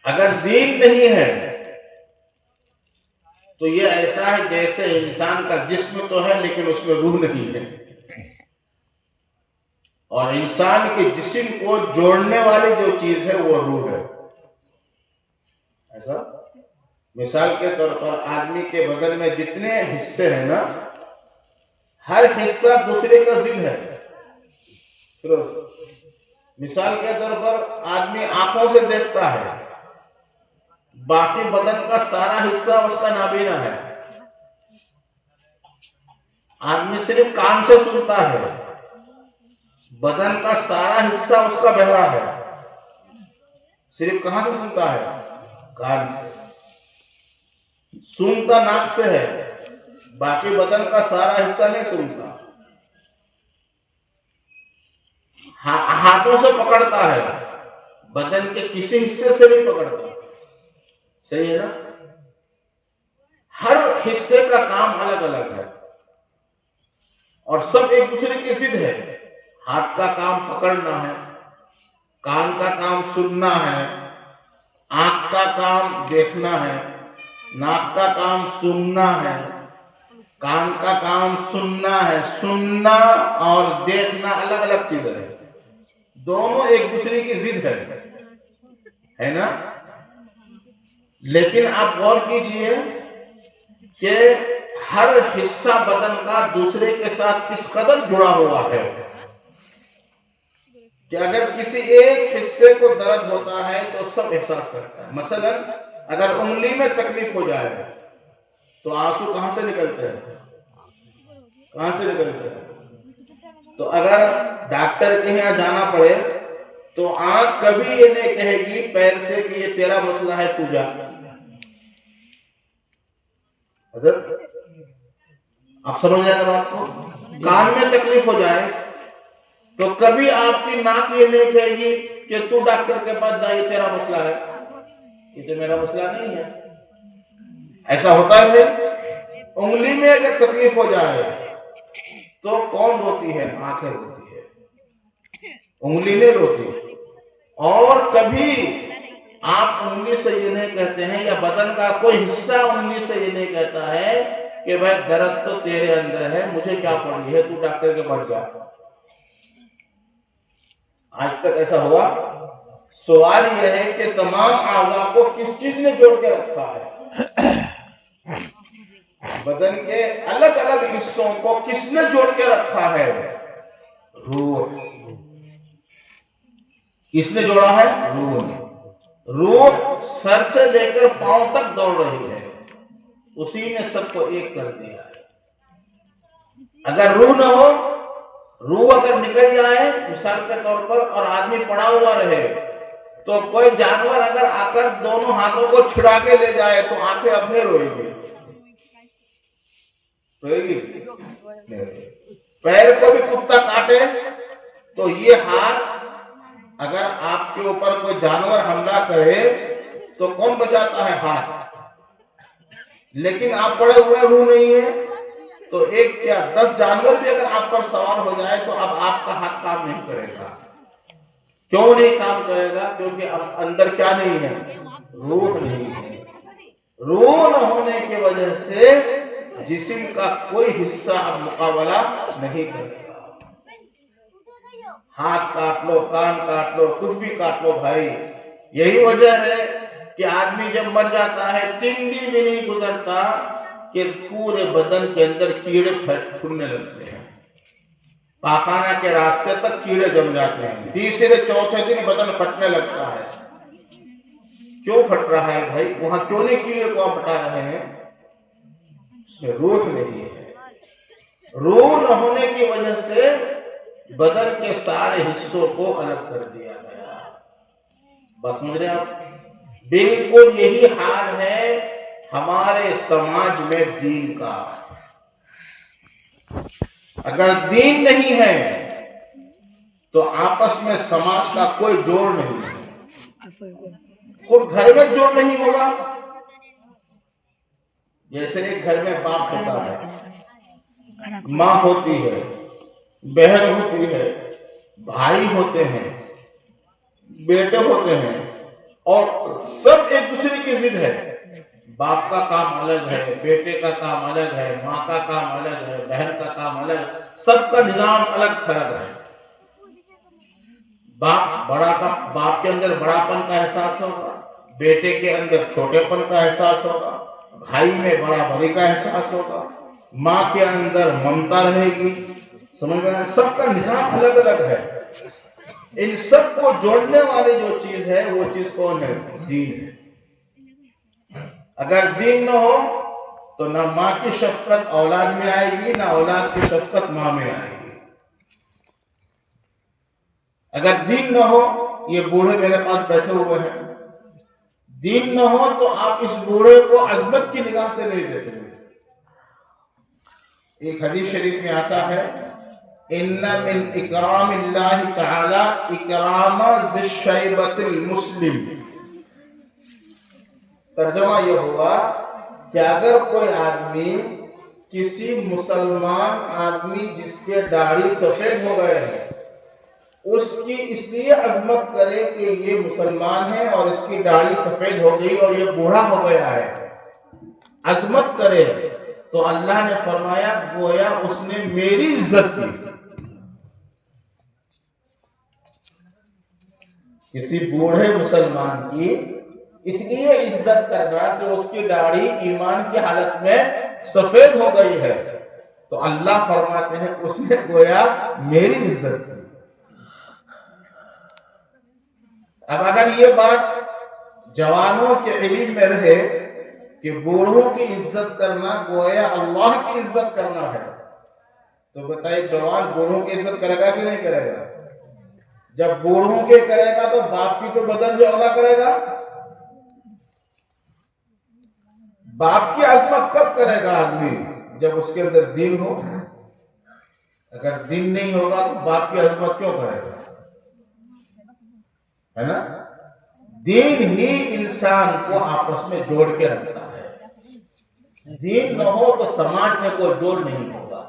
اگر دین نہیں ہے تو یہ ایسا ہے جیسے انسان کا جسم تو ہے لیکن اس میں روح نہیں ہے، اور انسان کے جسم کو جوڑنے والی جو چیز ہے وہ روح ہے۔ ایسا مثال کے طور پر آدمی کے بدن میں جتنے حصے ہیں نا، ہر حصہ دوسرے کا ضد ہے۔ مثال کے طور پر آدمی آنکھوں سے دیکھتا ہے، باقی بدن کا سارا حصہ اس کا نابینا ہے۔ آدمی صرف کان سے سنتا ہے، بدن کا سارا حصہ اس کا بہرا ہے۔ صرف کہاں سے سنتا ہے؟ کان سے۔ سنتا ناک سے ہے، باقی بدن کا سارا حصہ نہیں سنتا۔ ہاتھوں سے پکڑتا ہے، بدن کے کسی حصے سے نہیں پکڑتا۔ صحیح ہے نا؟ ہر حصے کا کام الگ الگ ہے اور سب ایک دوسرے کی ضد ہے۔ ہاتھ کا کام پکڑنا ہے، کان کا کام سننا ہے، آنکھ کا کام دیکھنا ہے، ناک کا کام سونگنا ہے، کان کا کام سننا ہے۔ سننا اور دیکھنا الگ الگ چیزیں ہیں، دونوں ایک دوسرے کی ضد ہے نا؟ لیکن آپ غور کیجئے کہ ہر حصہ بدن کا دوسرے کے ساتھ کس قدر جڑا ہوا ہے کہ اگر کسی ایک حصے کو درد ہوتا ہے تو سب احساس کرتا ہے۔ مثلا اگر انگلی میں تکلیف ہو جائے تو آنسو کہاں سے نکلتے ہیں؟ کہاں سے نکلتے ہیں؟ تو اگر ڈاکٹر کے یہاں جانا پڑے تو آنکھ کبھی یہ نہیں کہے گی پیر سے کہ یہ تیرا مسئلہ ہے تو جا۔ حضرت آپ سمجھ رہے ہیں بات کو؟ کان میں تکلیف ہو جائے تو کبھی آپ کی ناک یہ نہیں کہے گی کہ تو ڈاکٹر کے پاس جا، یہ تیرا مسئلہ ہے، یہ تو میرا مسئلہ نہیں ہے۔ ایسا ہوتا ہے؟ انگلی میں اگر تکلیف ہو جائے تو کون روتی ہے؟ آنکھیں روتی ہے، انگلی نہیں روتی۔ اور کبھی آپ انگلی سے یہ نہیں کہتے ہیں یا بدن کا کوئی حصہ انگلی سے یہ نہیں کہتا ہے کہ بھائی درد تو تیرے اندر ہے، مجھے کیا پڑی ہے، تو ڈاکٹر کے پاس جا۔ آج تک ایسا ہوا؟ سوال یہ ہے کہ تمام اعضاء کو کس چیز نے جوڑ کے رکھا ہے؟ بدن کے الگ الگ حصوں کو کس نے جوڑ کے رکھا ہے؟ روح۔ کس نے جوڑا ہے؟ روح نے۔ روح سر سے لے کر پاؤں تک دوڑ رہی ہے، اسی نے سب کو ایک کر دیا ہے۔ اگر روح نہ ہو، روح اگر نکل جائے مثال کے طور پر اور آدمی پڑا ہوا رہے تو کوئی جانور اگر آ کر دونوں ہاتھوں کو چھڑا کے لے جائے تو آنکھیں اپنے روئے گی؟ روئے گی؟ پیر کو بھی کتا کاٹے تو یہ ہاتھ اگر آپ کے اوپر کوئی جانور حملہ کرے تو کون بچاتا ہے؟ ہاتھ۔ لیکن آپ پڑے ہوئے روح نہیں ہے تو ایک کیا 10 جانور بھی اگر آپ پر سوار ہو جائے تو اب آپ کا ہاتھ کام نہیں کرے گا۔ کیوں نہیں کام کرے گا؟ کیونکہ اب اندر کیا نہیں ہے؟ روح نہیں ہے۔ روح نہ ہونے کی وجہ سے جسم کا کوئی حصہ اب مقابلہ نہیں کرے گا۔ ہاتھ کاٹ لو، کان کاٹ لو، کچھ بھی کاٹ لو بھائی۔ یہی وجہ ہے کہ آدمی جب مر جاتا ہے 3 دن بھی نہیں گزرتا کہ پورے بدن کے اندر کیڑے پھرنے لگتے ہیں، پاخانہ کے راستے تک کیڑے جم جاتے ہیں، تیسرے چوتھے دن بدن پھٹنے لگتا ہے۔ کیوں پھٹ رہا ہے بھائی؟ وہاں کیوں نہیں کیڑے کو آپ ہٹا رہے ہیں؟ اس میں روح نہیں ہے۔ روح نہ ہونے کی وجہ سے بدن کے سارے حصوں کو الگ کر دیا گیا۔ بات سمجھ رہے ہیں آپ؟ بالکل یہی حال ہے ہمارے سماج میں دین کا۔ اگر دین نہیں ہے تو آپس میں سماج کا کوئی جوڑ نہیں ہے۔ خود گھر میں جوڑ نہیں ہوگا۔ جیسے ایک گھر میں باپ ہوتا ہے، ماں ہوتی ہے، بہن ہوتی ہے، بھائی ہوتے ہیں، بیٹے ہوتے ہیں، اور سب ایک دوسرے کی ضد ہے. باپ کا کام الگ ہے، بیٹے کا کام الگ ہے، ماں کا کام الگ ہے، بہن کا کام الگ ہے، سب کا نظام الگ تھلگ ہے. باپ کے اندر بڑاپن کا احساس ہوگا، بیٹے کے اندر چھوٹے پن کا احساس ہوگا، بھائی میں برابری کا احساس ہوگا، ماں کے اندر ممتا رہے گی. سمجھ میں سب کا نظام الگ الگ ہے. ان سب کو جوڑنے والی جو چیز ہے وہ چیز کون ہے؟ دین ہے. اگر دین نہ ہو تو نہ ماں کی شفقت اولاد میں آئے گی، نہ اولاد کی شفقت ماں میں آئے گی. اگر دین نہ ہو، یہ بوڑھے میرے پاس بیٹھے ہوئے ہیں، دین نہ ہو تو آپ اس بوڑھے کو عظمت کی نگاہ سے نہیں دیکھیں گے. ایک حدیث شریف میں آتا ہے ان من اکرام اللہ تعالی اکرام ذی الشیبۃ المسلم. ترجمہ یہ ہوا کہ اگر کوئی آدمی کسی مسلمان آدمی جس کے داڑھی سفید ہو گئے ہیں اس کی اس لیے عظمت کرے کہ یہ مسلمان ہے اور اس کی داڑھی سفید ہو گئی اور یہ بوڑھا ہو گیا ہے، عظمت کرے، تو اللہ نے فرمایا گویا اس نے میری عزت کی. کسی بوڑھے مسلمان کی اس لیے عزت کرنا کہ اس کی داڑھی ایمان کی حالت میں سفید ہو گئی ہے، تو اللہ فرماتے ہیں اس نے گویا میری عزت کی. اب اگر یہ بات جوانوں کے علم میں رہے کہ بوڑھوں کی عزت کرنا گویا اللہ کی عزت کرنا ہے، تو بتائیے جوان بوڑھوں کی عزت کرے گا کہ نہیں کرے گا؟ جب بوڑھوں کے کرے گا تو باپ کی تو بدل جو اولا کرے گا. باپ کی عظمت کب کرے گا آدمی؟ جب اس کے اندر دین ہو. اگر دین نہیں ہوگا تو باپ کی عظمت کیوں کرے گا؟ ہے نا؟ دین ہی انسان کو آپس میں جوڑ کے رکھتا ہے. دین نہ ہو تو سماج میں کوئی جوڑ نہیں ہوگا.